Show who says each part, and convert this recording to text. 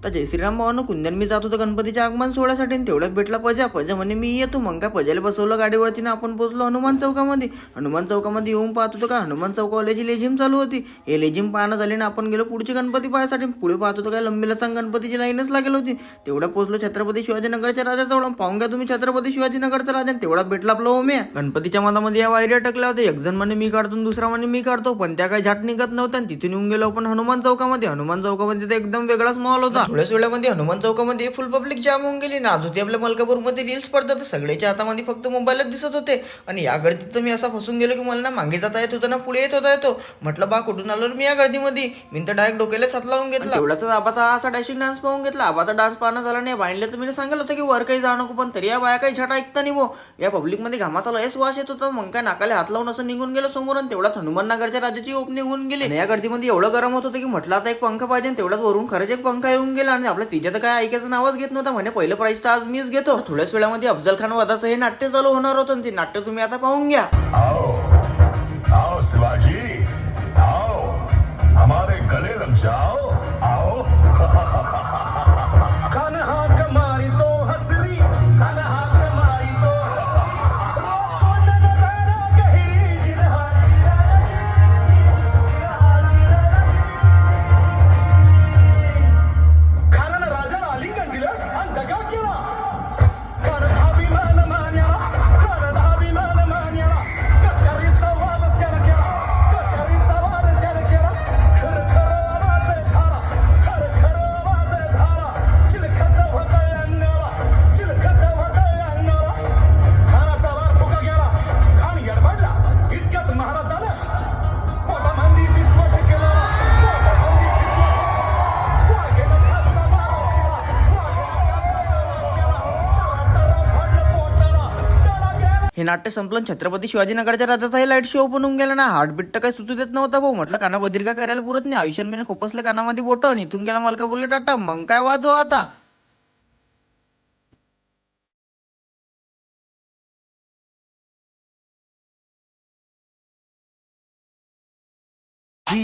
Speaker 1: तर जय श्रीराम भावानं कुंदन मी जात होतो गणपतीच्या आगमन सोहळ्यासाठी आणि तेवढ्यात भेटला पजा. पजा म्हणे मी येतो. मग काय पजाला बसवलं गाडीवरती ना आपण पोहोचलो हनुमान चौकामध्ये. हनुमान चौकामध्ये येऊन पाहत होतो का हनुमान चौकावाल्याची लेझिम चालू होती. हे लेझिम पाहणं झाली ना आपण गेलो पुढची गणपती पाहायसाठी. पुढे पाहत होतो काय लंबीला सांग गणपतीची लाईनच लागेल होती. तेवढा पोहोचलो छत्रपती शिवाजीनगरच्या राजाजवळ. पाहून घ्या तुम्ही छत्रपती शिवाजीनगरचा राजा. तेवढा भेटला आपला ओम्या. गणपतीच्या मधामध्ये या वायऱ्या टकल्या होत्या. एक जण म्हणे मी काढतो दुसरा म्हणे मी काढतो. पण त्या काही झाट निघत नव्हत्या. तिथून येऊन गेलो आपण हनुमान चौकामध्ये. हनुमान चौकामध्ये तर एकदम वेगळाच माहोल होता. थोड्याच वेळामध्ये हनुमान चौकामध्ये फुल पब्लिक जाम होऊन गेली. ना आज होती आपल्या मलकापूरमध्ये रील्स पडतात. सगळ्याच्या हातामध्ये फक्त मोबाईलच दिसत होते. आणि या गर्दीत तर मी असा फसून गेलो की मला ना मागे जाता येत होता ना पुढे येत होता येतो. म्हटलं बा कुठून आलो मी या गर्दीमध्ये. मी तर डायरेक्ट डोक्यालाच हात लावून घेतला. तेवढ्याच आबाचा असा डॅशिंग डान्स पाहून घेतला. आबाचा डान्स पाहणं झाला नाही. वाईनला तर मी सांगितलं होतं की वर काही जाऊ नको. पण तरी या बाया काही छटा ऐकता नाही. या पब्लिकमध्ये घामाचा लयच वास येत होता. मग काय नाकाले हात लावून असं निघून गेलो समोर. आणि तेवढ्यात हनुमान नगरच्या राजाची ओपनिंग होऊन गेली. आणि या गर्दीमध्ये एवढं गरम होत होतं की म्हटलं आता एक पंखा पाहिजे. तेवढ्याच वरून खरंच एक पंखा येऊन गेला. आणि आपल्या तिच्या तर काय ऐकायचं नावच घेत नव्हता. म्हणे पहिलं प्राईज तर आज मीच घेतो. थोड्याच वेळामध्ये अफजल खान वधाचं हे नाट्य चालू होणार होतं. आणि ते नाट्य तुम्ही आता पाहून घ्या.
Speaker 2: आओ आओ शिवाजी आओ हमारे गले लग जाओ आओ खान हाक मारी तो हसरी खान हाक मारी तो खानानं राजाला आलिंगन दिलं आणि दगा केला. अभिमान मान्याला अभिमान मान्याला कटकरीचा वाद त्याला केला. कटकरीचा वाद त्याला केला. खरं खरं आवाज झाला. खरं खरं आवाज झाला. चिलखत होतंय अंगाला. चिलखत होतंय अंगाला. खानाचा वार फुका गेला. खान गडबडला. इतक्यात महाराज झाला. पोटामध्ये विस्फोट केला. पोटामध्ये विस्फोट. वाघेनं खालचा मारा केला.
Speaker 1: हे नाट्य संपलं. छत्रपती शिवाजीनगरच्या राजाचा हे लाईट शो पण होऊन गेला ना. हार्टबीट तर काही सुचू देत नव्हता भाऊ. म्हटलं काना बदिरका करायला पुरत नाही. आयुष्यात मी खोपसलं कानामध्ये बोट. इथून गेला मालका बोलले टाटा. मग काय वाजव आता.